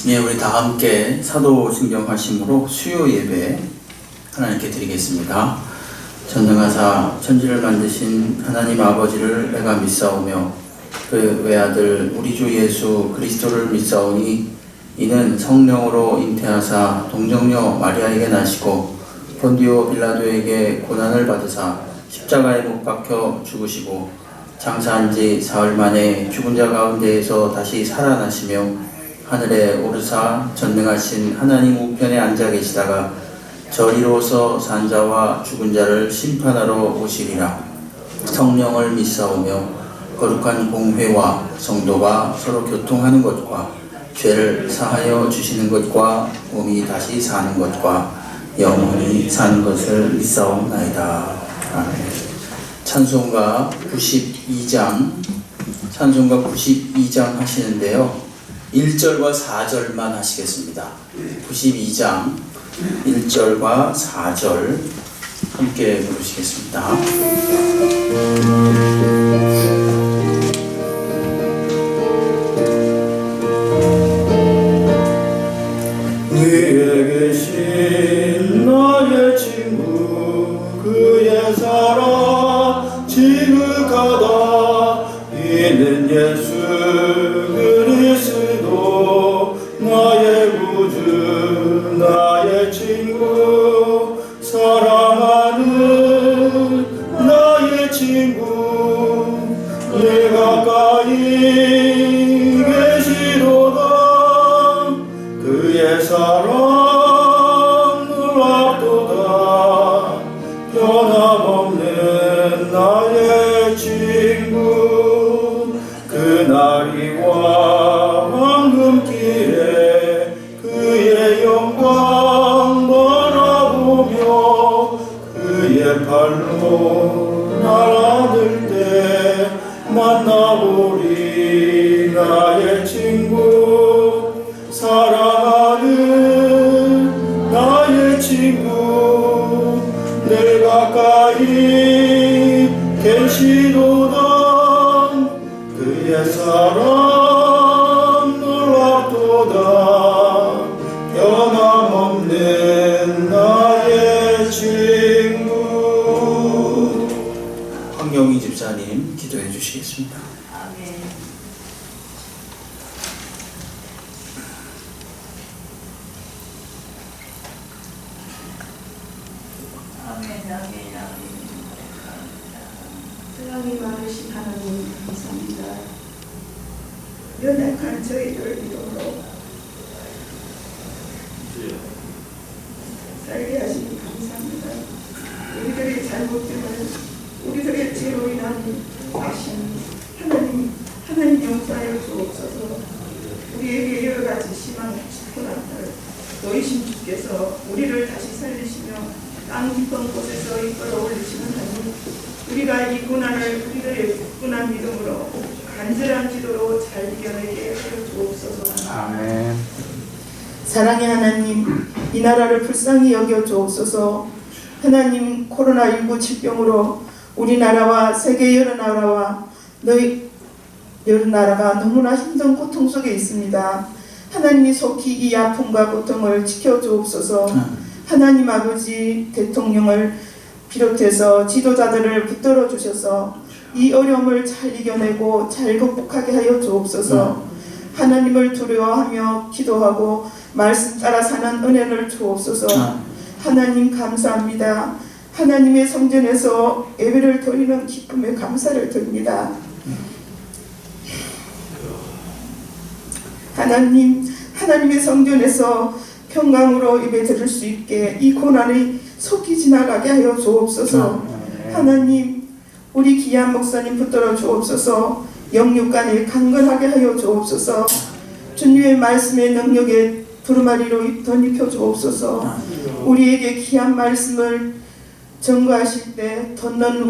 예, 우리 다 함께 사도신경 하심으로 수요 예배 하나님께 드리겠습니다. 전능하사 천지를 만드신 하나님 아버지를 내가 믿사오며 그 외아들 우리 주 예수 그리스도를 믿사오니 이는 성령으로 잉태하사 동정녀 마리아에게 나시고 본디오 빌라도에게 고난을 받으사 십자가에 못 박혀 죽으시고 장사한 지 사흘 만에 죽은 자 가운데에서 다시 살아나시며 하늘에 오르사 전능하신 하나님 우편에 앉아 계시다가 저리로서 산 자와 죽은 자를 심판하러 오시리라. 성령을 믿사오며 거룩한 공회와 성도가 서로 교통하는 것과 죄를 사하여 주시는 것과 몸이 다시 사는 것과 영원히 사는 것을 믿사옵나이다. 아멘. 찬송가 92장 하시는데요. 1절과 4절만 하시겠습니다. 92장 1절과 4절 함께 부르시겠습니다. 위에 계신 나의 친구 그의 사랑 지극하다. 이는 예수 그리스도 나의 구주 나의 친구 사랑하는 나의 친구 내 가까이 계시도다. 그의 사랑을 압도다. 변함없는 나의 친구 그날이와 황금길에 그의 영광 바라보며 그의 발로 날 안을 때 만나보리. 나의 친구 사랑하는 나의 친구 내 가까이 계시도다. 그의 사랑을 압도다. 변함없는 나의 친구. 황경희 집사님 기도해 주시겠습니다. 사랑이 많으신 하나님 감사합니다. 연약한 저희를 믿음으로 살게 하시니 감사합니다. 우리들의 잘못됨을 우리들의 죄로 인한 하신 하나님 용서하여 주옵소서. 우리에게 여러 가지 심한 고난을 놓이신 주께서 우리를 다시 살리시며 땅 깊은 곳에서 이끌어 올리시는 하나님, 우리가 이 고난을 우리들의 굳건한 믿음으로 간절한 기도로 잘 이겨내게 하여 주옵소서. 아멘. 사랑의 하나님, 이 나라를 불쌍히 여겨 주옵소서. 하나님, 코로나19 질병으로 우리나라와 세계 여러 나라가 너무나 힘든 고통 속에 있습니다. 하나님이 속히 이 아픔과 고통을 지켜주옵소서. 하나님 아버지, 대통령을 비롯해서 지도자들을 붙들어 주셔서 이 어려움을 잘 이겨내고 잘 극복하게 하여 주옵소서. 하나님을 두려워하며 기도하고 말씀 따라 사는 은혜를 주옵소서. 하나님 감사합니다. 하나님의 성전에서 예배를 드리는 기쁨에 감사를 드립니다. 하나님의 성전에서 평강으로 예배 드릴 수 있게 이 고난이 속히 지나가게 하여 주옵소서. 하나님, 우리 귀한 목사님 붙들어 주옵소서. 영육간에 강건하게 하여 주옵소서. 주님의 말씀의 능력에 두루마리로 덧입혀 주옵소서. 우리에게 귀한 말씀을 전가하실 때 덧는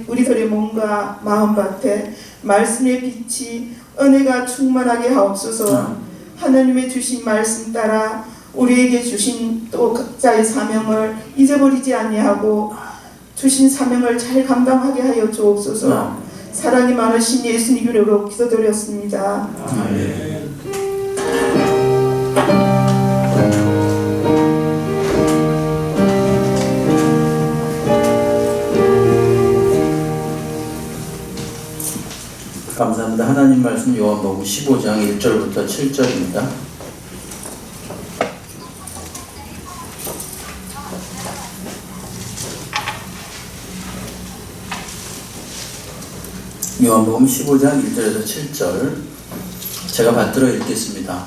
우리들의 몸과 마음밭에 말씀의 빛이 은혜가 충만하게 하옵소서. 하나님의 주신 말씀 따라 우리에게 주신 또 각자의 사명을 잊어버리지 아니하고 주신 사명을 잘 감당하게 하여 주옵소서. 사랑이 많으신 예수님 이름으로 기도드렸습니다. 아멘. 하나님 말씀 요한복음 15장 1절부터 7절입니다. 요한복음 15장 1절에서 7절 제가 받들어 읽겠습니다.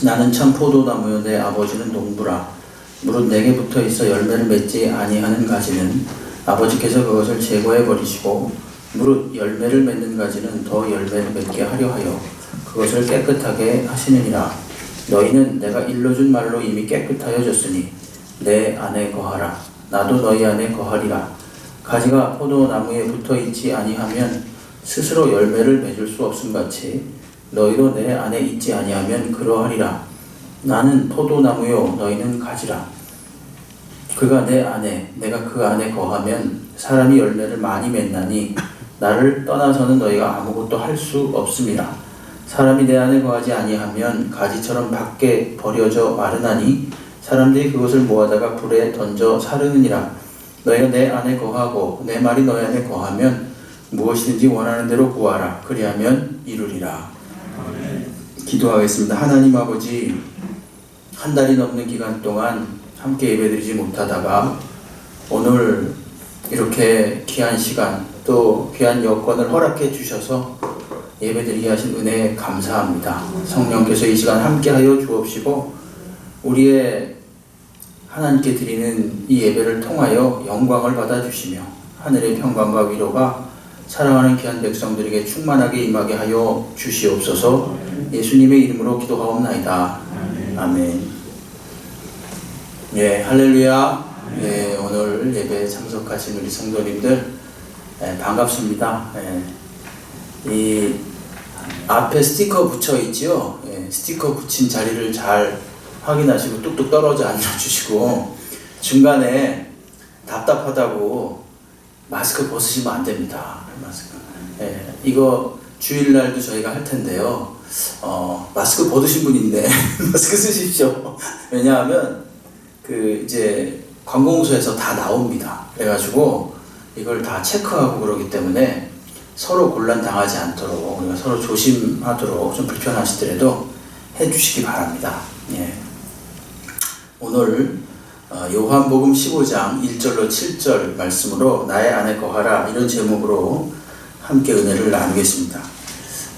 나는 참 포도나무요 내 아버지는 농부라. 무릇 내게 붙어 있어 열매를 맺지 아니하는 가지는 아버지께서 그것을 제거해 버리시고 무릇 열매를 맺는 가지는 더 열매를 맺게 하려 하여 그것을 깨끗하게 하시느니라. 너희는 내가 일러준 말로 이미 깨끗하여 졌으니 내 안에 거하라. 나도 너희 안에 거하리라. 가지가 포도나무에 붙어 있지 아니하면 스스로 열매를 맺을 수 없음같이 너희도 내 안에 있지 아니하면 그러하리라. 나는 포도나무요 너희는 가지라. 그가 내 안에 내가 그 안에 거하면 사람이 열매를 많이 맺나니 나를 떠나서는 너희가 아무것도 할 수 없음이라. 사람이 내 안에 거하지 아니하면 가지처럼 밖에 버려져 마르나니 사람들이 그것을 모아다가 불에 던져 사르느니라. 너희가 내 안에 거하고 내 말이 너희 안에 거하면 무엇이든지 원하는 대로 구하라. 그리하면 이루리라. 기도하겠습니다. 하나님 아버지, 한 달이 넘는 기간 동안 함께 예배드리지 못하다가 오늘 이렇게 귀한 시간 또 귀한 여건을 허락해 주셔서 예배드리게 하신 은혜에 감사합니다. 성령께서 이 시간 함께하여 주옵시고 우리의 하나님께 드리는 이 예배를 통하여 영광을 받아주시며 하늘의 평강과 위로가 사랑하는 귀한 백성들에게 충만하게 임하게 하여 주시옵소서. 예수님의 이름으로 기도하옵나이다. 아멘. 예, 할렐루야. 예, 오늘 예배에 참석하신 우리 성도님들 반갑습니다. 이 앞에 스티커 붙여 있죠. 스티커 붙인 자리를 잘 확인하시고 뚝뚝 떨어져 앉아주시고 중간에 답답하다고 마스크 벗으시면 안 됩니다. 마스크. 이거 주일날도 저희가 할 텐데요. 마스크 벗으신 분인데 마스크 쓰십시오. 왜냐하면 이제 관공서에서 다 나옵니다. 그래가지고 이걸 다 체크하고 그러기 때문에 서로 곤란 당하지 않도록 우리가 서로 조심하도록 좀 불편하시더라도 해주시기 바랍니다. 예. 오늘 요한복음 15장 1절로 7절 말씀으로 나의 안에 거하라 이런 제목으로 함께 은혜를 나누겠습니다.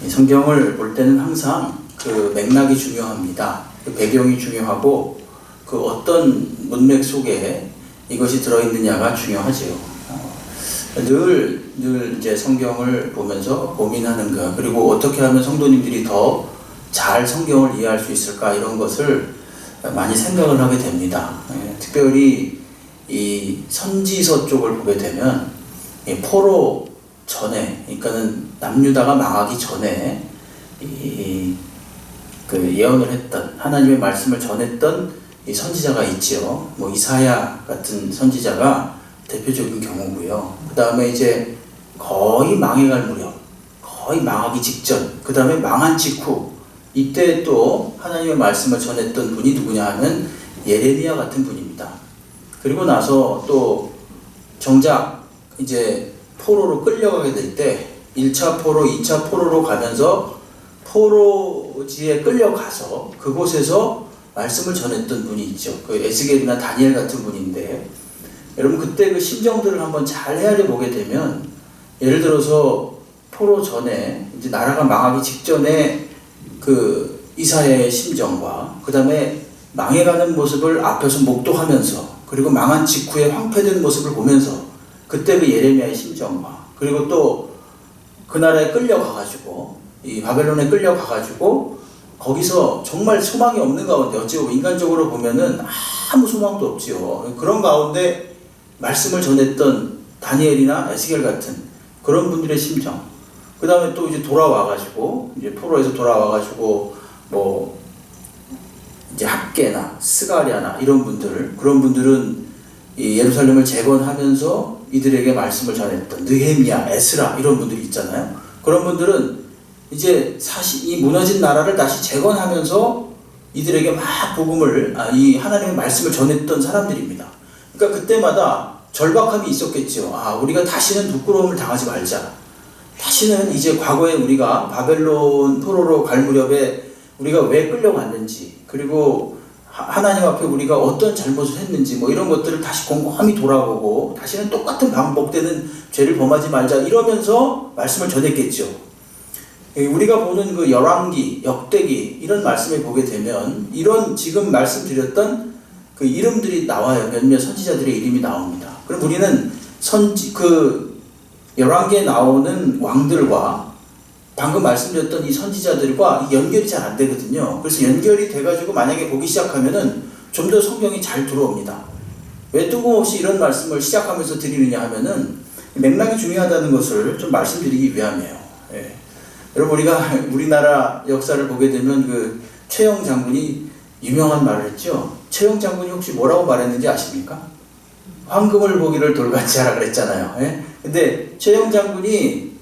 성경을 볼 때는 항상 그 맥락이 중요합니다. 그 배경이 중요하고 그 어떤 문맥 속에 이것이 들어있느냐가 중요하지요. 늘 이제 성경을 보면서 고민하는 것, 그리고 어떻게 하면 성도님들이 더 잘 성경을 이해할 수 있을까 이런 것을 많이 생각을 하게 됩니다. 특별히 이 선지서 쪽을 보게 되면 포로 전에, 그러니까는 남유다가 망하기 전에 그 예언을 했던 하나님의 말씀을 전했던 이 선지자가 있지요. 뭐 이사야 같은 선지자가 대표적인 경우고요. 그 다음에 이제 거의 망해갈 무렵, 거의 망하기 직전, 그 다음에 망한 직후, 이때 또 하나님의 말씀을 전했던 분이 누구냐 하면 예레미야 같은 분입니다. 그리고 나서 또 정작 이제 포로로 끌려가게 될 때 1차 포로, 2차 포로로 가면서 포로지에 끌려가서 그곳에서 말씀을 전했던 분이 있죠. 그 에스겔이나 다니엘 같은 분인데, 여러분 그때 그 심정들을 한번 잘 헤아려 보게 되면, 예를 들어서 포로 전에 이제 나라가 망하기 직전에 그 이사야의 심정과 그 다음에 망해가는 모습을 앞에서 목도하면서, 그리고 망한 직후에 황폐된 모습을 보면서 그때 그 예레미야의 심정과, 그리고 또 그 나라에 끌려가가지고 이 바벨론에 끌려가가지고 거기서 정말 소망이 없는 가운데, 어찌 보면 인간적으로 보면은 아무 소망도 없지요. 그런 가운데 말씀을 전했던 다니엘이나 에스겔 같은 그런 분들의 심정. 그 다음에 또 이제 돌아와가지고, 이제 포로에서 돌아와가지고, 뭐, 이제 학계나 스가랴나 이런 분들, 그런 분들은 이 예루살렘을 재건하면서 이들에게 말씀을 전했던 느헤미야, 에스라 이런 분들이 있잖아요. 그런 분들은 이제 사실 이 무너진 나라를 다시 재건하면서 이들에게 막 복음을, 이 하나님의 말씀을 전했던 사람들입니다. 그러니까 그때마다 절박함이 있었겠죠. 우리가 다시는 부끄러움을 당하지 말자. 다시는 이제 과거에 우리가 바벨론 포로로 갈 무렵에 우리가 왜 끌려갔는지, 그리고 하나님 앞에 우리가 어떤 잘못을 했는지 뭐 이런 것들을 다시 곰곰이 돌아보고 다시는 똑같은 반복되는 죄를 범하지 말자 이러면서 말씀을 전했겠죠. 우리가 보는 그 열왕기, 역대기 이런 말씀을 보게 되면 이런 지금 말씀드렸던 그 이름들이 나와요. 몇몇 선지자들의 이름이 나옵니다. 그럼 우리는 열왕기에 나오는 왕들과 방금 말씀드렸던 이 선지자들과 연결이 잘 안 되거든요. 그래서 연결이 돼가지고 만약에 보기 시작하면은 좀 더 성경이 잘 들어옵니다. 왜 뜬금없이 이런 말씀을 시작하면서 드리느냐 하면은 맥락이 중요하다는 것을 좀 말씀드리기 위함이에요. 예. 여러분, 우리가 우리나라 역사를 보게 되면 그 최영 장군이 유명한 말을 했죠. 최영 장군이 혹시 뭐라고 말했는지 아십니까? 황금을 보기를 돌같이 하라 그랬잖아요. 예? 근데 최영 장군이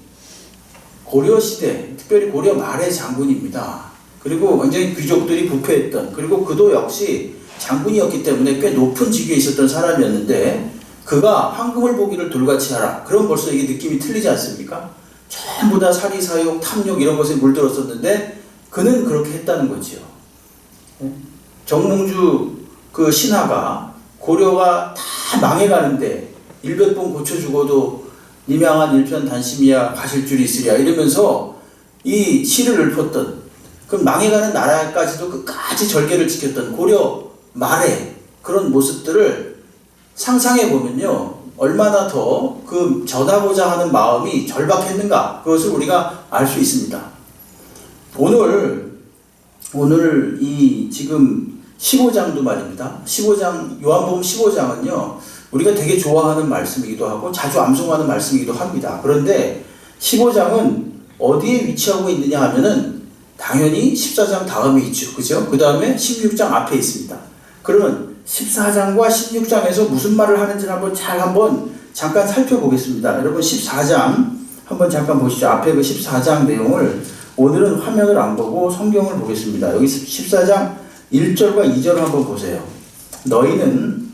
고려시대, 특별히 고려 말의 장군입니다. 그리고 굉장히 귀족들이 부패했던, 그리고 그도 역시 장군이었기 때문에 꽤 높은 직위에 있었던 사람이었는데 그가 황금을 보기를 돌같이 하라. 그럼 벌써 이게 느낌이 틀리지 않습니까? 전부 다 사리, 사욕, 탐욕 이런 것에 물들었었는데 그는 그렇게 했다는 거지요. 정몽주 그 신하가 고려가 다 망해가는데 일백번 고쳐 죽어도 임양한 일편 단심이야 가실 줄이 있으랴 이러면서 이 시를 읊었던 그 망해가는 나라까지도 끝까지 절개를 지켰던 고려 말의 그런 모습들을 상상해 보면요, 얼마나 더 그 전하고자 하는 마음이 절박했는가, 그것을 우리가 알 수 있습니다. 오늘 이 지금 15장도 말입니다. 15장, 요한복음 15장은요, 우리가 되게 좋아하는 말씀이기도 하고 자주 암송하는 말씀이기도 합니다. 그런데 15장은 어디에 위치하고 있느냐 하면은 당연히 14장 다음에 있죠. 그죠? 그 다음에 16장 앞에 있습니다. 그러면 14장과 16장에서 무슨 말을 하는지를 한번 잠깐 살펴보겠습니다. 여러분 14장 한번 잠깐 보시죠. 앞에 그 14장 내용을 오늘은 화면을 안 보고 성경을 보겠습니다. 여기 14장 1절과 2절을 한번 보세요. 너희는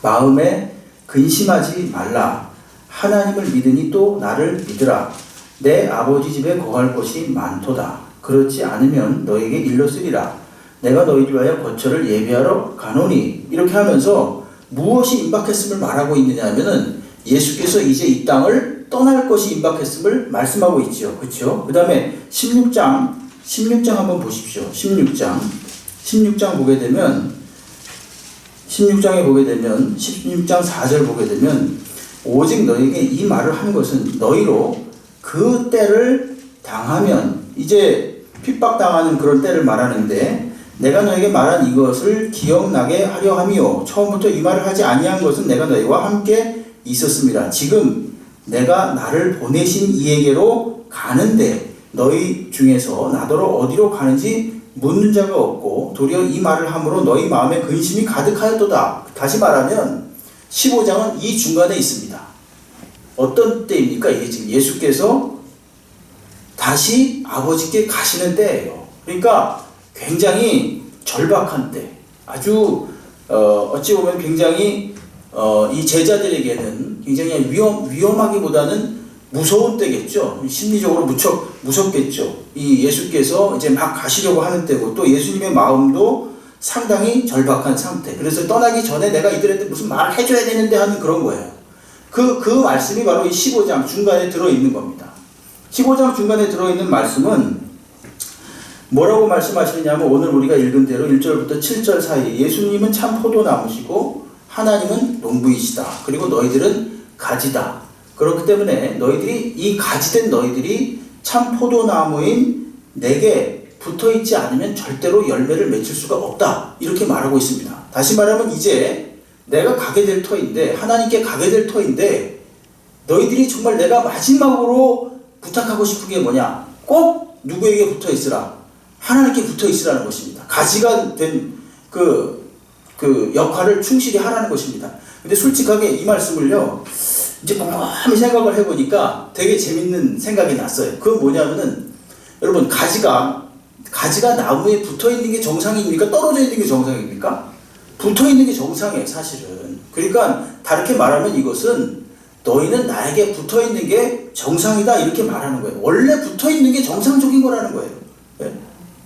마음에 근심하지 말라. 하나님을 믿으니 또 나를 믿으라. 내 아버지 집에 거할 곳이 많도다. 그렇지 않으면 너에게 일러 쓰리라. 내가 너희를 위하여 거처를 예비하러 가노니. 이렇게 하면서 무엇이 임박했음을 말하고 있느냐 하면은 예수께서 이제 이 땅을 떠날 것이 임박했음을 말씀하고 있죠. 그렇죠? 그 다음에 16장 한번 보십시오. 16장 보게 되면 16장에 보게 되면 16장 4절 보게 되면 오직 너에게 이 말을 한 것은 너희로 그 때를 당하면, 이제 핍박당하는 그런 때를 말하는데 내가 너에게 말한 이것을 기억나게 하려 함이요 처음부터 이 말을 하지 아니한 것은 내가 너희와 함께 있었습니다. 지금 내가 나를 보내신 이에게로 가는데 너희 중에서 나더러 어디로 가는지 묻는 자가 없고 도리어 이 말을 함으로 너희 마음에 근심이 가득하였도다. 다시 말하면 15장은 이 중간에 있습니다. 어떤 때입니까? 이게 지금 예수께서 다시 아버지께 가시는 때예요. 그러니까 굉장히 절박한 때, 아주 어찌 보면 굉장히 이 제자들에게는 굉장히 위험하기보다는 무서운 때겠죠. 심리적으로 무척 무섭겠죠. 이 예수께서 이제 막 가시려고 하는 때고 또 예수님의 마음도 상당히 절박한 상태. 그래서 떠나기 전에 내가 이들한테 무슨 말을 해줘야 되는데 하는 그런 거예요. 그 말씀이 바로 이 15장 중간에 들어있는 겁니다. 15장 중간에 들어있는 말씀은 뭐라고 말씀하시느냐면 오늘 우리가 읽은 대로 1절부터 7절 사이 예수님은 참 포도나무시고 하나님은 농부이시다. 그리고 너희들은 가지다. 그렇기 때문에 너희들이 이 가지된 너희들이 참 포도나무인 내게 붙어있지 않으면 절대로 열매를 맺을 수가 없다. 이렇게 말하고 있습니다. 다시 말하면 이제 내가 가게 될 터인데, 하나님께 가게 될 터인데 너희들이 정말 내가 마지막으로 부탁하고 싶은 게 뭐냐? 꼭 누구에게 붙어있으라? 하나님께 붙어있으라는 것입니다. 가지가 된 그 역할을 충실히 하라는 것입니다. 근데 솔직하게 이 말씀을요, 이제 곰곰이 생각을 해보니까 되게 재밌는 생각이 났어요. 그건 뭐냐면은, 여러분, 가지가 나무에 붙어 있는 게 정상입니까? 떨어져 있는 게 정상입니까? 붙어 있는 게 정상이에요, 사실은. 그러니까 다르게 말하면 이것은 너희는 나에게 붙어 있는 게 정상이다 이렇게 말하는 거예요. 원래 붙어 있는 게 정상적인 거라는 거예요. 예?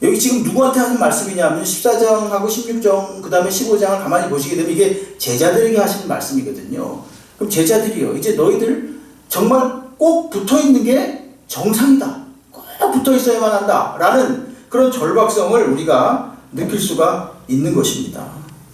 여기 지금 누구한테 하는 말씀이냐면 14장하고 16장 그 다음에 15장을 가만히 보시게 되면 이게 제자들에게 하시는 말씀이거든요. 그럼 제자들이요, 이제 너희들 정말 꼭 붙어 있는 게 정상이다, 꼭 붙어 있어야만 한다 라는 그런 절박성을 우리가 느낄 수가 있는 것입니다.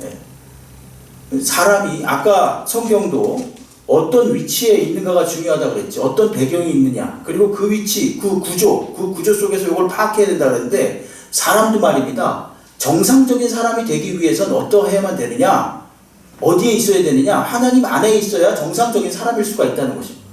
예. 사람이 아까 성경도 어떤 위치에 있는가가 중요하다고 그랬죠. 어떤 배경이 있느냐, 그리고 그 위치, 그 구조 속에서 이걸 파악해야 된다고 그랬는데, 사람도 말입니다. 정상적인 사람이 되기 위해서는 어떠해야만 되느냐, 어디에 있어야 되느냐, 하나님 안에 있어야 정상적인 사람일 수가 있다는 것입니다.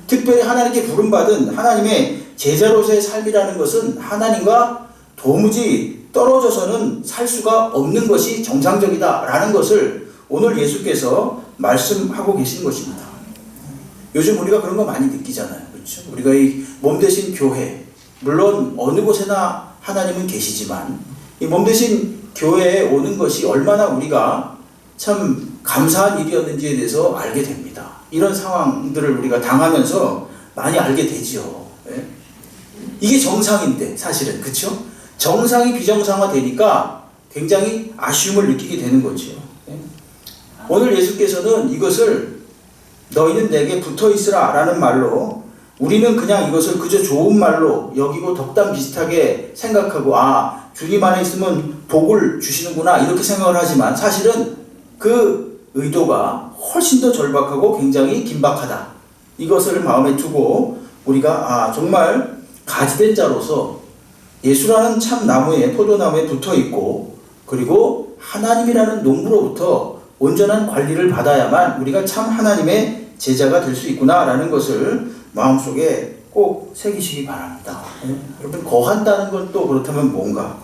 특별히 하나님께 부름받은 하나님의 제자로서의 삶이라는 것은 하나님과 도무지 떨어져서는 살 수가 없는 것이 정상적이다라는 것을 오늘 예수께서 말씀하고 계시는 것입니다. 요즘 우리가 그런 거 많이 느끼잖아요. 그렇죠? 우리가 이 몸 대신 교회, 물론 어느 곳에나 하나님은 계시지만 이 몸 대신 교회에 오는 것이 얼마나 우리가 참 감사한 일이었는지에 대해서 알게 됩니다. 이런 상황들을 우리가 당하면서 많이 알게 되지요. 예? 이게 정상인데 사실은, 그렇죠? 정상이 비정상화되니까 굉장히 아쉬움을 느끼게 되는 거죠. 예? 오늘 예수께서는 이것을 너희는 내게 붙어있으라 라는 말로, 우리는 그냥 이것을 그저 좋은 말로 여기고 덕담 비슷하게 생각하고, 아, 주님 안에 있으면 복을 주시는구나 이렇게 생각을 하지만, 사실은 그 의도가 훨씬 더 절박하고 굉장히 긴박하다. 이것을 마음에 두고 우리가 정말 가지된 자로서 예수라는 참 나무에, 포도나무에 붙어있고, 그리고 하나님이라는 농부로부터 온전한 관리를 받아야만 우리가 참 하나님의 제자가 될 수 있구나 라는 것을 마음속에 꼭 새기시기 바랍니다. 여러분, 거한다는 건 또 그렇다면 뭔가,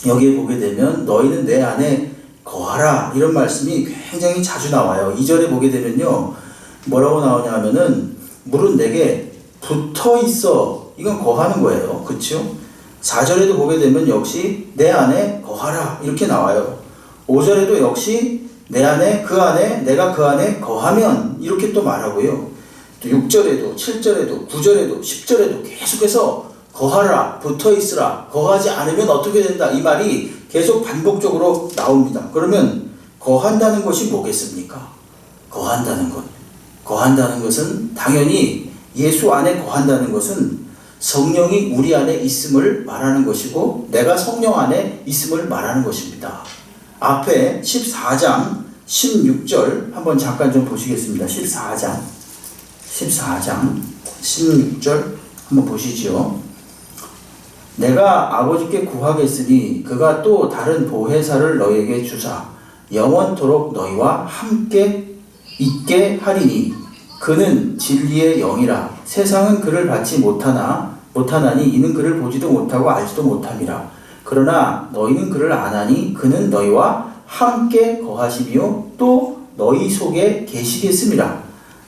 여기에 보게 되면 너희는 내 안에 거하라 이런 말씀이 굉장히 자주 나와요. 2절에 보게 되면요, 뭐라고 나오냐 하면은 물은 내게 붙어 있어, 이건 거하는 거예요. 그렇죠? 4절에도 보게 되면 역시 내 안에 거하라 이렇게 나와요. 5절에도 역시 내 안에, 그 안에, 내가 그 안에 거하면 이렇게 또 말하고요. 또 6절에도 7절에도 9절에도 10절에도 계속해서 거하라, 붙어있으라, 거하지 않으면 어떻게 된다, 이 말이 계속 반복적으로 나옵니다. 그러면 거한다는 것이 뭐겠습니까? 거한다는 것은 당연히 예수 안에 거한다는 것은 성령이 우리 안에 있음을 말하는 것이고, 내가 성령 안에 있음을 말하는 것입니다. 앞에 14장 16절 한번 잠깐 좀 보시겠습니다. 14장 16절 한번 보시죠. 내가 아버지께 구하겠으니 그가 또 다른 보혜사를 너희에게 주사 영원토록 너희와 함께 있게 하리니 그는 진리의 영이라. 세상은 그를 받지 못하나니 이는 그를 보지도 못하고 알지도 못함이라. 그러나 너희는 그를 아나니 그는 너희와 함께 거하시며 또 너희 속에 계시겠음이라.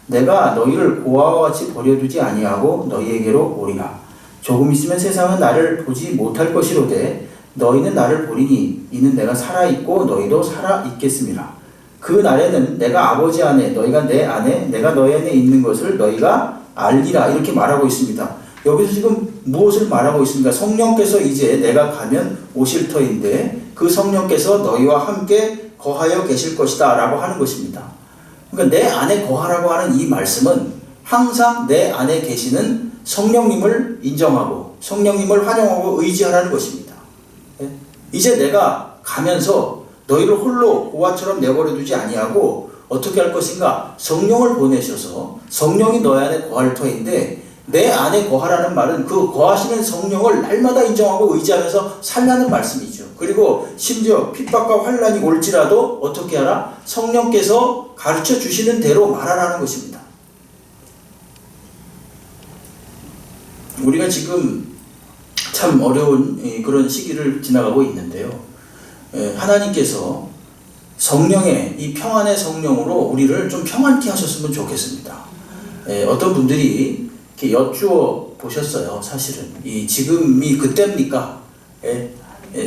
내가 너희를 고아와 같이 버려두지 아니하고 너희에게로 오리라. 조금 있으면 세상은 나를 보지 못할 것이로되 너희는 나를 보리니 이는 내가 살아있고 너희도 살아있겠음이라. 그 날에는 내가 아버지 안에 너희가 내 안에 내가 너희 안에 있는 것을 너희가 알리라 이렇게 말하고 있습니다. 여기서 지금 무엇을 말하고 있습니까? 성령께서 이제 내가 가면 오실 터인데 그 성령께서 너희와 함께 거하여 계실 것이다 라고 하는 것입니다. 그러니까 내 안에 거하라고 하는 이 말씀은 항상 내 안에 계시는 성령님을 인정하고 성령님을 환영하고 의지하라는 것입니다. 이제 내가 가면서 너희를 홀로 고아처럼 내버려 두지 아니하고 어떻게 할 것인가? 성령을 보내셔서 성령이 너희 안에 거할 터인데, 내 안에 거하라는 말은 그 거하시는 성령을 날마다 인정하고 의지하면서 살라는 말씀이죠. 그리고 심지어 핍박과 환난이 올지라도 어떻게 하라? 성령께서 가르쳐 주시는 대로 말하라는 것입니다. 우리가 지금 참 어려운 그런 시기를 지나가고 있는데요. 하나님께서 성령의 이 평안의 성령으로 우리를 좀 평안케 하셨으면 좋겠습니다. 어떤 분들이 이렇게 여쭈어 보셨어요. 사실은 지금이 그때입니까?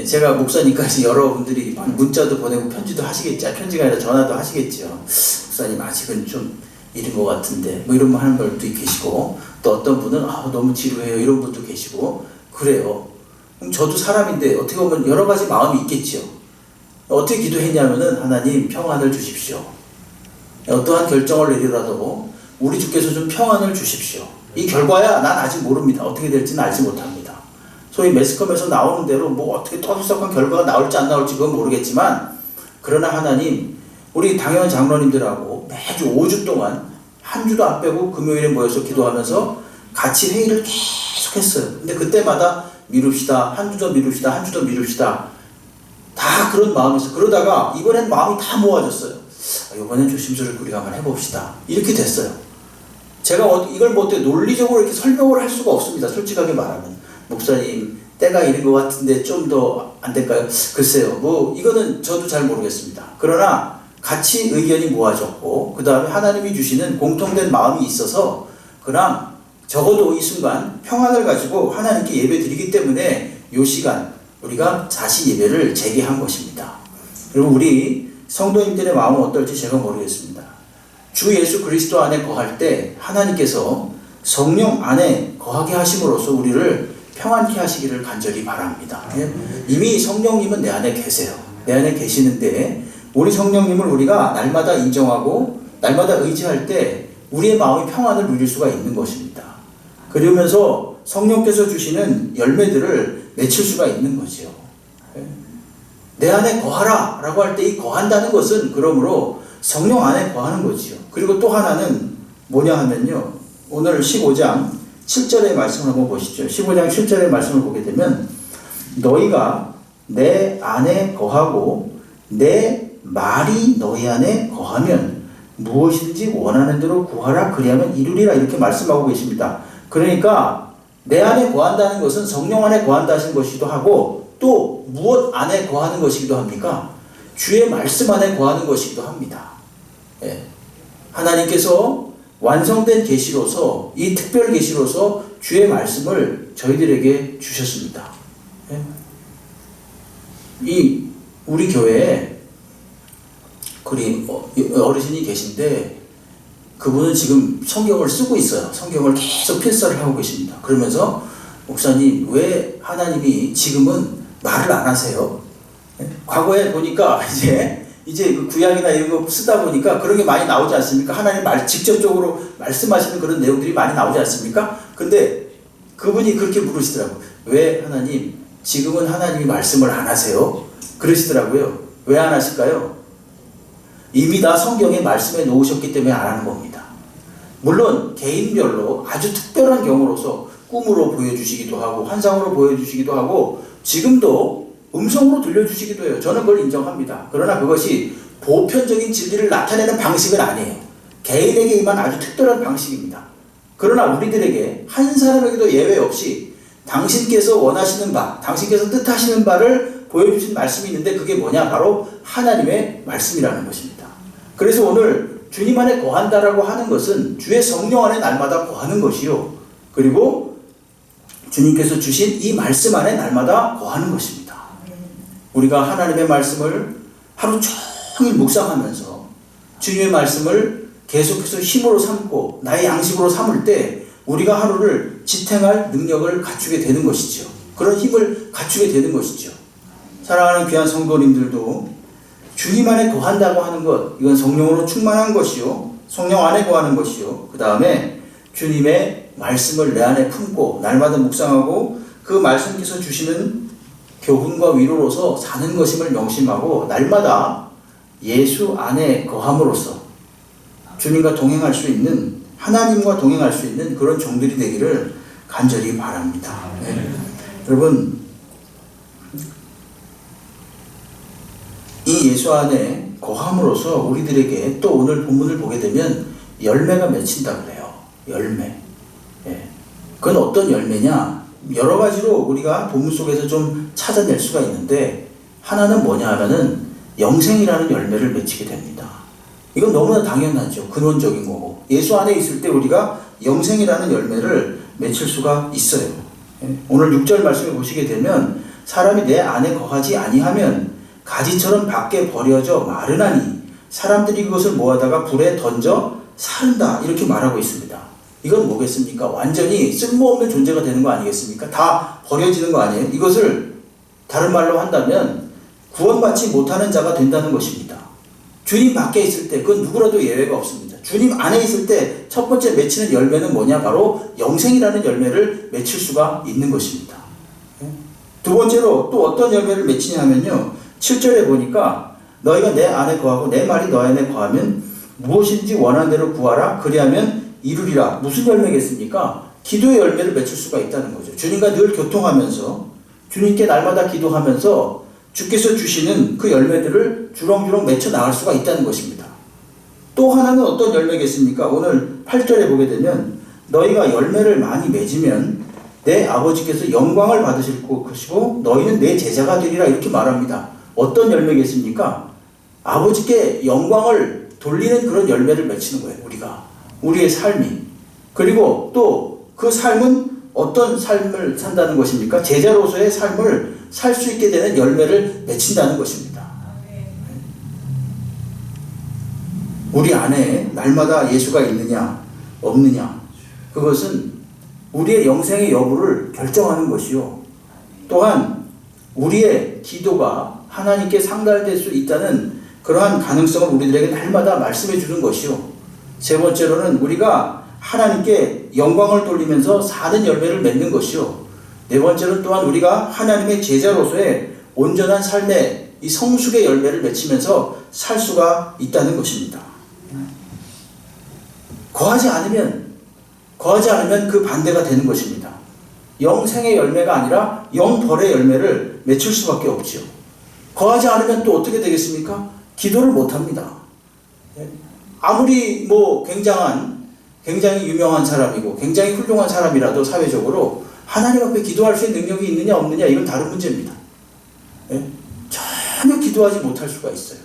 제가 목사니까 여러분들이 문자도 보내고 편지도 하시겠죠. 편지가 아니라 전화도 하시겠죠. 목사님, 아직은 좀 일인 것 같은데 뭐 이런 말 하는 분도 계시고, 또 어떤 분은 너무 지루해요 이런 분도 계시고 그래요. 그럼 저도 사람인데 어떻게 보면 여러 가지 마음이 있겠죠. 어떻게 기도했냐면은 하나님 평안을 주십시오. 어떠한 결정을 내리더라도 우리 주께서 좀 평안을 주십시오. 이 결과야 난 아직 모릅니다. 어떻게 될지는 알지 못합니다. 소위 매스컴에서 나오는 대로 뭐 어떻게 떠들썩한 결과가 나올지 안 나올지 그건 모르겠지만, 그러나 하나님, 우리 당연 장로님들하고 매주 5주 동안 한 주도 안 빼고 금요일에 모여서 기도하면서 같이 회의를 계속 했어요. 근데 그때마다 미룹시다, 한 주 더 미룹시다, 한 주 더 미룹시다, 다 그런 마음이었어요. 그러다가 이번엔 마음이 다 모아졌어요. 이번엔 조심스럽게 우리가 한번 해봅시다, 이렇게 됐어요. 제가 이걸 뭐 어떻게 논리적으로 이렇게 설명을 할 수가 없습니다. 솔직하게 말하면, 목사님 때가 이른 것 같은데 좀 더 안 될까요? 글쎄요, 뭐 이거는 저도 잘 모르겠습니다. 그러나 같이 의견이 모아졌고, 그 다음에 하나님이 주시는 공통된 마음이 있어서 그냥 적어도 이 순간 평안을 가지고 하나님께 예배 드리기 때문에 이 시간 우리가 다시 예배를 재개한 것입니다. 그리고 우리 성도님들의 마음은 어떨지 제가 모르겠습니다. 주 예수 그리스도 안에 거할 때 하나님께서 성령 안에 거하게 하심으로써 우리를 평안케 하시기를 간절히 바랍니다. 이미 성령님은 내 안에 계세요. 내 안에 계시는데 우리 성령님을 우리가 날마다 인정하고 날마다 의지할 때 우리의 마음이 평안을 누릴 수가 있는 것입니다. 그러면서 성령께서 주시는 열매들을 맺힐 수가 있는 거지요. 내 안에 거하라 라고 할 때 이 거한다는 것은 그러므로 성령 안에 거하는 거지요. 그리고 또 하나는 뭐냐 하면요, 오늘 15장 7절의 말씀을 한번 보시죠. 15장 7절의 말씀을 보게 되면, 너희가 내 안에 거하고 내 말이 너희 안에 거하면 무엇이든지 원하는 대로 구하라, 그리하면 이루리라, 이렇게 말씀하고 계십니다. 그러니까 내 안에 거한다는 것은 성령 안에 거한다는 것이기도 하고, 또 무엇 안에 거하는 것이기도 합니까? 주의 말씀 안에 거하는 것이기도 합니다. 하나님께서 완성된 계시로서, 이 특별 계시로서 주의 말씀을 저희들에게 주셨습니다. 이 우리 교회에 어르신이 계신데 그분은 지금 성경을 쓰고 있어요. 성경을 계속 필사를 하고 계십니다. 그러면서 목사님, 왜 하나님이 지금은 말을 안 하세요? 과거에 보니까 이제 그 구약이나 이런 거 쓰다 보니까 그런 게 많이 나오지 않습니까? 하나님 직접적으로 말씀하시는 그런 내용들이 많이 나오지 않습니까? 근데 그분이 그렇게 물으시더라고요. 왜 하나님, 지금은 하나님이 말씀을 안 하세요? 그러시더라고요. 왜 안 하실까요? 이미 다 성경에 말씀해 놓으셨기 때문에 안 하는 겁니다. 물론 개인별로 아주 특별한 경우로서 꿈으로 보여주시기도 하고 환상으로 보여주시기도 하고 지금도 음성으로 들려주시기도 해요. 저는 그걸 인정합니다. 그러나 그것이 보편적인 진리를 나타내는 방식은 아니에요. 개인에게 임한 아주 특별한 방식입니다. 그러나 우리들에게 한 사람에게도 예외 없이 당신께서 원하시는 바, 당신께서 뜻하시는 바를 보여주신 말씀이 있는데, 그게 뭐냐? 바로 하나님의 말씀이라는 것입니다. 그래서 오늘 주님 안에 거한다라고 하는 것은 주의 성령 안에 날마다 거하는 것이요, 그리고 주님께서 주신 이 말씀 안에 날마다 거하는 것입니다. 우리가 하나님의 말씀을 하루 종일 묵상하면서 주님의 말씀을 계속해서 힘으로 삼고 나의 양식으로 삼을 때 우리가 하루를 지탱할 능력을 갖추게 되는 것이죠. 그런 힘을 갖추게 되는 것이죠. 사랑하는 귀한 성도님들도 주님 안에 거한다고 하는 것, 이건 성령으로 충만한 것이요, 성령 안에 거하는 것이요, 그 다음에 주님의 말씀을 내 안에 품고 날마다 묵상하고 그 말씀께서 주시는 교훈과 위로로서 사는 것임을 명심하고 날마다 예수 안에 거함으로써 주님과 동행할 수 있는, 하나님과 동행할 수 있는 그런 종들이 되기를 간절히 바랍니다. 여러분, 이 예수 안에 거함으로써 우리들에게 또 오늘 본문을 보게 되면 열매가 맺힌다 그래요. 열매. 그건 어떤 열매냐? 여러 가지로 우리가 본문 속에서 좀 찾아낼 수가 있는데, 하나는 뭐냐 하면은 영생이라는 열매를 맺히게 됩니다. 이건 너무나 당연하죠. 근원적인 거고, 예수 안에 있을 때 우리가 영생이라는 열매를 맺힐 수가 있어요. 오늘 6절 말씀을 보시게 되면, 사람이 내 안에 거하지 아니하면 가지처럼 밖에 버려져 마르나니 사람들이 그것을 모아다가 불에 던져 산다 이렇게 말하고 있습니다. 이건 뭐겠습니까? 완전히 쓸모없는 존재가 되는 거 아니겠습니까? 다 버려지는 거 아니에요? 이것을 다른 말로 한다면 구원받지 못하는 자가 된다는 것입니다. 주님 밖에 있을 때 그건 누구라도 예외가 없습니다. 주님 안에 있을 때 첫 번째 맺히는 열매는 뭐냐? 바로 영생이라는 열매를 맺힐 수가 있는 것입니다. 두 번째로 또 어떤 열매를 맺히냐 하면요, 7절에 보니까 너희가 내 안에 거하고 내 말이 너 안에 거하면 무엇인지 원하는 대로 구하라 그리하면 이루리라. 무슨 열매겠습니까? 기도의 열매를 맺힐 수가 있다는 거죠. 주님과 늘 교통하면서 주님께 날마다 기도하면서 주께서 주시는 그 열매들을 주렁주렁 맺혀 나갈 수가 있다는 것입니다. 또 하나는 어떤 열매겠습니까? 오늘 8절에 보게 되면 너희가 열매를 많이 맺으면 내 아버지께서 영광을 받으실 것이고 너희는 내 제자가 되리라 이렇게 말합니다. 어떤 열매겠습니까? 아버지께 영광을 돌리는 그런 열매를 맺히는 거예요. 우리의 삶이. 그리고 또 그 삶은 어떤 삶을 산다는 것입니까? 제자로서의 삶을 살 수 있게 되는 열매를 맺힌다는 것입니다. 우리 안에 날마다 예수가 있느냐 없느냐, 그것은 우리의 영생의 여부를 결정하는 것이요, 또한 우리의 기도가 하나님께 상달될 수 있다는 그러한 가능성을 우리들에게 날마다 말씀해 주는 것이요, 세 번째로는 우리가 하나님께 영광을 돌리면서 사는 열매를 맺는 것이요, 네 번째는 또한 우리가 하나님의 제자로서의 온전한 삶의 이 성숙의 열매를 맺히면서 살 수가 있다는 것입니다. 거하지 않으면 그 반대가 되는 것입니다. 영생의 열매가 아니라 영벌의 열매를 맺힐 수밖에 없지요. 거하지 않으면 또 어떻게 되겠습니까? 기도를 못합니다. 아무리 굉장히 유명한 사람이고 굉장히 훌륭한 사람이라도 사회적으로 하나님 앞에 기도할 수 있는 능력이 있느냐 없느냐, 이건 다른 문제입니다. 전혀 기도하지 못할 수가 있어요.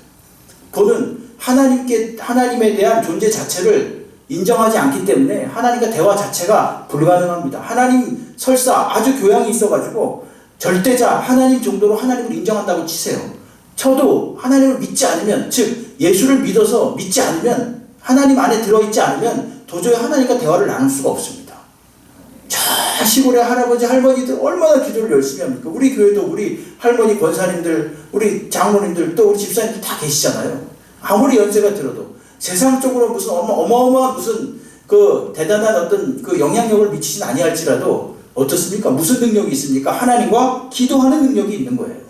그는 하나님에 대한 존재 자체를 인정하지 않기 때문에 하나님과 대화 자체가 불가능합니다. 하나님 설사 아주 교양이 있어가지고 절대자 하나님 정도로 하나님을 인정한다고 치세요. 저도 하나님을 믿지 않으면, 즉 예수를 믿어서 믿지 않으면, 하나님 안에 들어있지 않으면 도저히 하나님과 대화를 나눌 수가 없습니다. 저 시골의 할아버지 할머니들 얼마나 기도를 열심히 합니까? 우리 교회도 우리 할머니 권사님들, 우리 장로님들, 또 우리 집사님들 다 계시잖아요. 아무리 연세가 들어도 세상적으로 무슨 어마어마한 무슨 그 대단한 어떤 그 영향력을 미치진 아니할지라도 어떻습니까? 무슨 능력이 있습니까? 하나님과 기도하는 능력이 있는 거예요.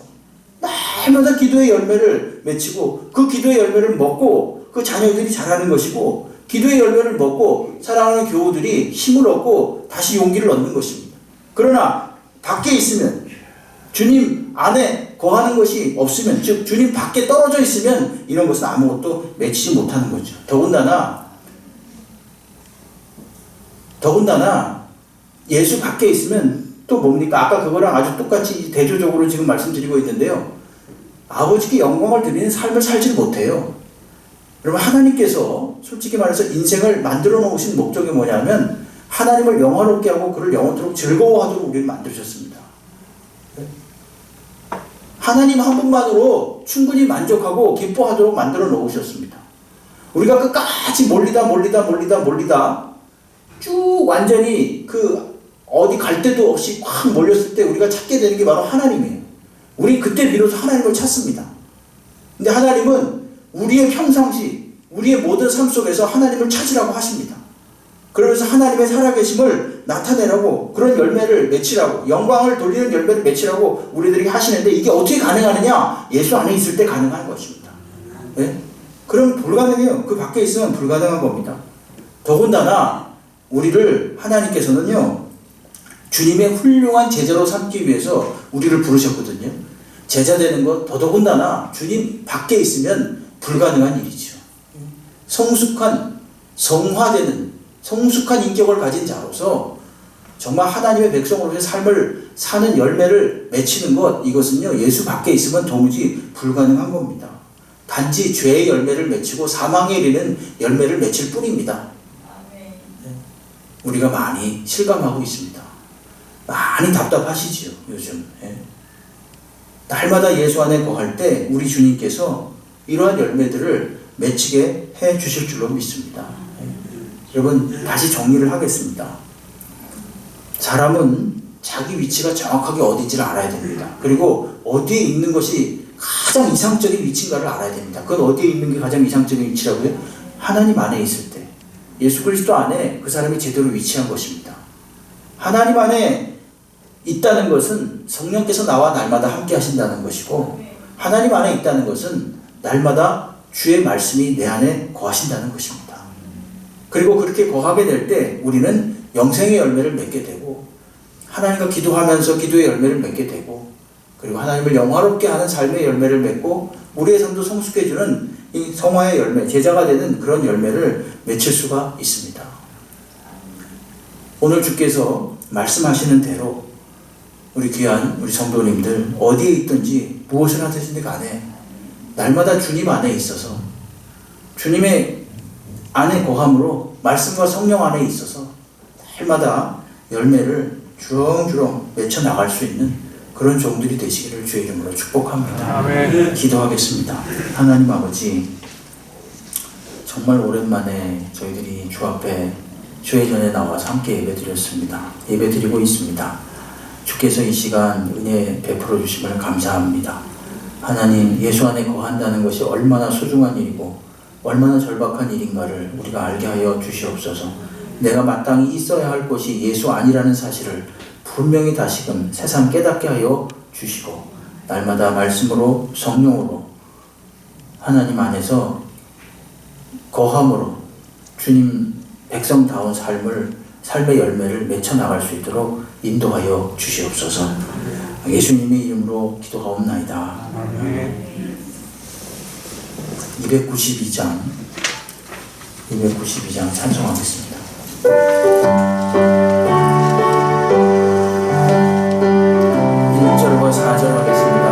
날마다 기도의 열매를 맺히고 그 기도의 열매를 먹고 그 자녀들이 자라는 것이고, 기도의 열매를 먹고 사랑하는 교우들이 힘을 얻고 다시 용기를 얻는 것입니다. 그러나 밖에 있으면, 주님 안에 거하는 것이 없으면, 즉 주님 밖에 떨어져 있으면 이런 것은 아무것도 맺히지 못하는 거죠. 더군다나 예수 밖에 있으면 또 뭡니까? 아까 그거랑 아주 똑같이 대조적으로 지금 말씀드리고 있는데요, 아버지께 영광을 드리는 삶을 살지 못해요. 여러분, 하나님께서 솔직히 말해서 인생을 만들어 놓으신 목적이 뭐냐면 하나님을 영화롭게 하고 그를 영원토록 즐거워하도록 우리를 만드셨습니다. 하나님 한 분만으로 충분히 만족하고 기뻐하도록 만들어 놓으셨습니다. 우리가 끝까지 몰리다 쭉 완전히 어디 갈 데도 없이 확 몰렸을 때 우리가 찾게 되는 게 바로 하나님이에요. 우리 그때 비로소 하나님을 찾습니다. 근데 하나님은 우리의 평상시, 우리의 모든 삶 속에서 하나님을 찾으라고 하십니다. 그러면서 하나님의 살아계심을 나타내라고, 그런 열매를 맺히라고, 영광을 돌리는 열매를 맺히라고 우리들에게 하시는데, 이게 어떻게 가능하느냐? 예수 안에 있을 때 가능한 것입니다. 그럼 불가능해요. 그 밖에 있으면 불가능한 겁니다. 더군다나 우리를 하나님께서는요, 주님의 훌륭한 제자로 삼기 위해서 우리를 부르셨거든요. 제자 되는 것, 더더군다나 주님 밖에 있으면 불가능한 일이죠. 성숙한 인격을 가진 자로서 정말 하나님의 백성으로서의 삶을 사는 열매를 맺히는 것, 이것은요, 예수 밖에 있으면 도무지 불가능한 겁니다. 단지 죄의 열매를 맺히고 사망에 이르는 열매를 맺힐 뿐입니다. 우리가 많이 실감하고 있습니다. 많이 답답하시지요, 요즘. 날마다 예수 안에 거할 때 우리 주님께서 이러한 열매들을 맺히게 해 주실 줄로 믿습니다. 여러분, 다시 정리를 하겠습니다. 사람은 자기 위치가 정확하게 어딘지를 알아야 됩니다. 그리고 어디에 있는 것이 가장 이상적인 위치인가를 알아야 됩니다. 그건 어디에 있는 게 가장 이상적인 위치라고요? 하나님 안에 있을 때, 예수 그리스도 안에 그 사람이 제대로 위치한 것입니다. 하나님 안에 있다는 것은 성령께서 나와 날마다 함께 하신다는 것이고, 하나님 안에 있다는 것은 날마다 주의 말씀이 내 안에 거하신다는 것입니다. 그리고 그렇게 거하게 될 때 우리는 영생의 열매를 맺게 되고, 하나님과 기도하면서 기도의 열매를 맺게 되고, 그리고 하나님을 영화롭게 하는 삶의 열매를 맺고, 우리의 삶도 성숙해주는 이 성화의 열매, 제자가 되는 그런 열매를 맺힐 수가 있습니다. 오늘 주께서 말씀하시는 대로 우리 귀한 우리 성도님들 어디에 있든지 무엇을 하든지 간에 날마다 주님 안에 있어서, 주님의 안에 거함으로 말씀과 성령 안에 있어서 날마다 열매를 주렁주렁 맺혀 나갈 수 있는 그런 종들이 되시기를 주의 이름으로 축복합니다. 아멘. 기도하겠습니다. 하나님 아버지, 정말 오랜만에 저희들이 주 앞에 주의 전에 나와서 함께 예배드렸습니다. 예배드리고 있습니다. 주께서 이 시간 은혜 베풀어 주심을 감사합니다. 하나님, 예수 안에 거한다는 것이 얼마나 소중한 일이고 얼마나 절박한 일인가를 우리가 알게 하여 주시옵소서. 내가 마땅히 있어야 할 곳이 예수 아니라는 사실을 분명히 다시금 세상 깨닫게 하여 주시고, 날마다 말씀으로 성령으로 하나님 안에서 거함으로 주님 백성다운 삶의 열매를 맺혀 나갈 수 있도록 인도하여 주시옵소서. 예수님의 이름으로 기도하옵나이다. 292장 찬송하겠습니다. 1절과 4절 하겠습니다.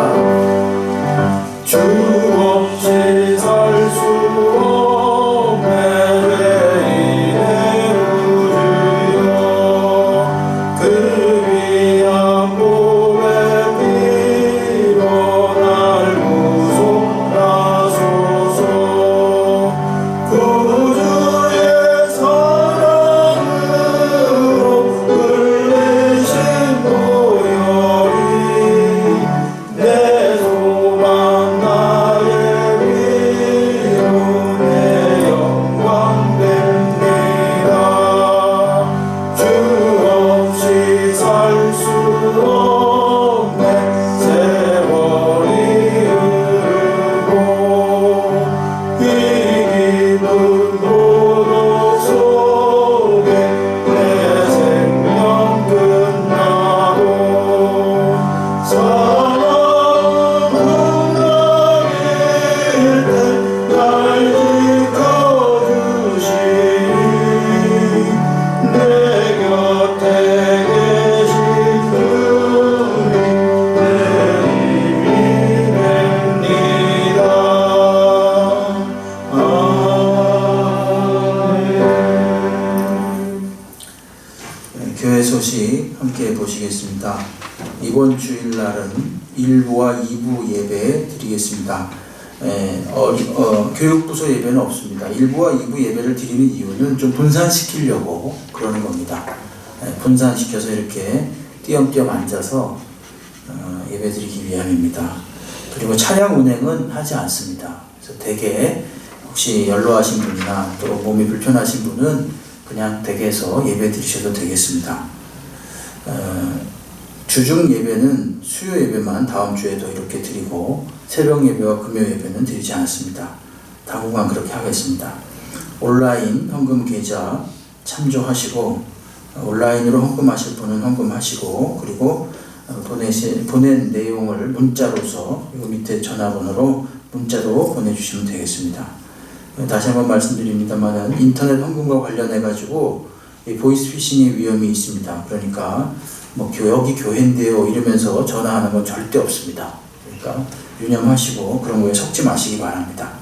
주 없이 살 수 없네 내 이내우주여 그 귀한 몸의 피로 날 구속하소서 구주의 사랑으로 흘리신 보혈이 내 소망 나의 위로 내 영광 됩니다. 주 없이 살 수 없네 세월이 흐르고 이 깊은 고독 속에 내 생명 끝나고 사랑은 나일 때 날 지켜주시니 내 곁에 계신 주님 내 힘이 됩니다. 아멘. 교회 소식 함께 보시겠습니다. 이번 주일날은 1부와 2부 예배 드리겠습니다. 교육부서 예배는 없습니다. 1부와 2부 예배를 드리는 이유는 좀 분산시키려고 그러는 겁니다. 분산시켜서 이렇게 띄엄띄엄 앉아서 예배 드리기 위함입니다. 그리고 차량 운행은 하지 않습니다. 그래서 대개 혹시 연로하신 분이나 또 몸이 불편하신 분은 그냥 댁에서 예배 드리셔도 되겠습니다. 주중 예배는 수요 예배만 다음 주에도 이렇게 드리고 새벽 예배와 금요 예배는 드리지 않습니다. 당분간 그렇게 하겠습니다. 온라인 헌금 계좌 참조하시고 온라인으로 헌금하실 분은 헌금하시고, 그리고 보낸 내용을 문자로서 이 밑에 전화번호로 문자로 보내주시면 되겠습니다. 다시 한번 말씀드립니다만 인터넷 헌금과 관련해 가지고 보이스피싱의 위험이 있습니다. 그러니까 뭐 여기 교회인데요 이러면서 전화하는 건 절대 없습니다. 그러니까 유념하시고 그런 거에 속지 마시기 바랍니다.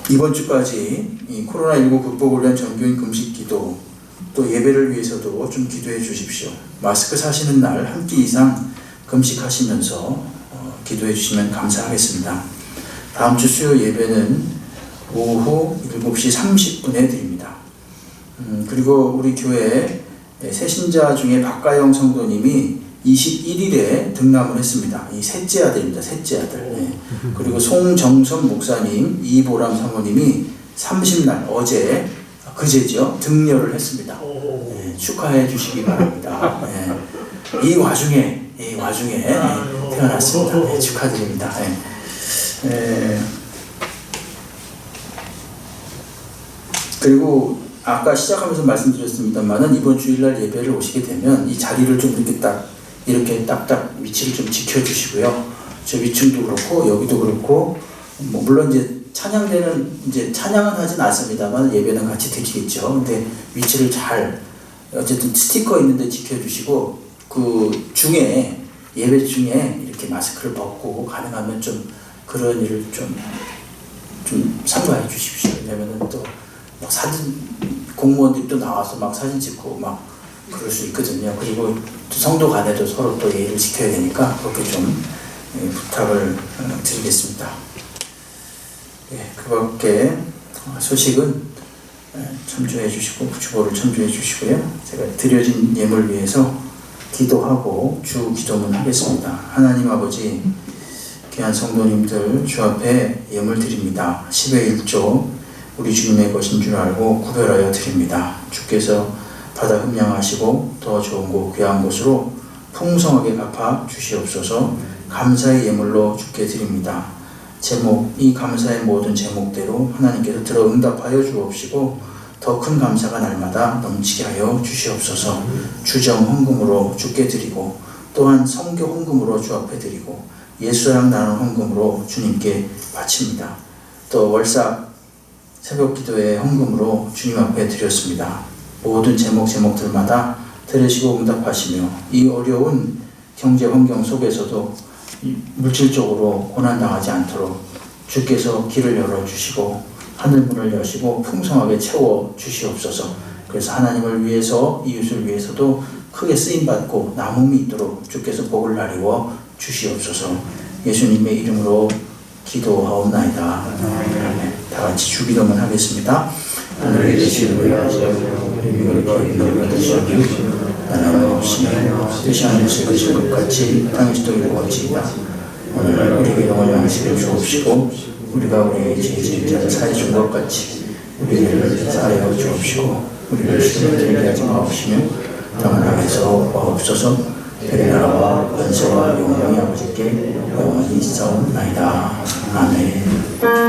이번 주까지 이 코로나19 극복을 위한 전교인 금식기도, 또 예배를 위해서도 좀 기도해 주십시오. 마스크 사시는 날 한 끼 이상 금식하시면서 기도해 주시면 감사하겠습니다. 다음 주 수요 예배는 오후 7시 30분에 드립니다. 그리고 우리 교회 새신자 중에 박가영 성도님이 21일에 등남을 했습니다. 이 셋째 아들입니다. 셋째 아들. 네. 그리고 송정선 목사님, 이보람 사모님이 30날 어제 그제죠 등려를 했습니다. 네, 축하해 주시기 바랍니다. 네. 이 와중에 태어났습니다. 네, 축하드립니다. 네. 그리고 아까 시작하면서 말씀드렸습니다만은 이번 주일날 예배를 오시게 되면 이 자리를 좀 이렇게 딱딱 위치를 좀 지켜주시고요. 저 위층도 그렇고 여기도 그렇고 뭐 물론 이제 찬양대는 이제 찬양은 하진 않습니다만 예배는 같이 드리겠죠. 근데 위치를 잘 어쨌든 스티커 있는데 지켜주시고 그 중에 예배 중에 이렇게 마스크를 벗고 가능하면 좀 그런 일을 좀 삼가해 주십시오. 왜냐면은 또 막 사진 공무원들이 또 나와서 막 사진 찍고 막 그럴 수 있거든요. 그리고 성도 간에도 서로 또 예의를 지켜야 되니까 그렇게 좀 부탁을 드리겠습니다. 예, 그 밖에 소식은 참조해 주시고 주보를 참조해 주시고요. 제가 드려진 예물 위해서 기도하고 주 기도문 하겠습니다. 하나님 아버지, 귀한 성도님들 주 앞에 예물 드립니다. 10의 1조 우리 주님의 것인 줄 알고 구별하여 드립니다. 주께서 받아 흠량하시고 더 좋은 곳 귀한 곳으로 풍성하게 갚아 주시옵소서. 감사의 예물로 주께 드립니다. 제목, 이 감사의 모든 제목대로 하나님께서 들어 응답하여 주옵시고 더 큰 감사가 날마다 넘치게 하여 주시옵소서. 주정 헌금으로 주께 드리고 또한 성교 헌금으로 주 앞에 드리고 예수랑 나눈 헌금으로 주님께 바칩니다. 또 월삭 새벽 기도의 헌금으로 주님 앞에 드렸습니다. 모든 제목들마다 들으시고 응답하시며 이 어려운 경제 환경 속에서도 물질적으로 고난당하지 않도록 주께서 길을 열어주시고 하늘문을 여시고 풍성하게 채워주시옵소서. 그래서 하나님을 위해서 이웃을 위해서도 크게 쓰임받고 남음이 있도록 주께서 복을 나리워 주시옵소서. 예수님의 이름으로 기도하옵나이다. 아멘. 다 같이 주기도문 하겠습니다. 하늘에 계신 우리 아버지, 이름을 거듭나시오며 나라가 없으며 뜻이 하늘에서 이루어진 것 같이 땅에서도 이루어지이다. 오늘 우리에게 영원한 양식을 주옵시고 우리가 우리의 죄진 자를 사해 준 것 같이 우리를 사하여 주옵시고 우리를 시험에 들게 하지 마옵시며 다만 악에서 마옵소서. 그 나라와 권세와 영광이 아버지께 영원히 있사옵나이다. 아멘.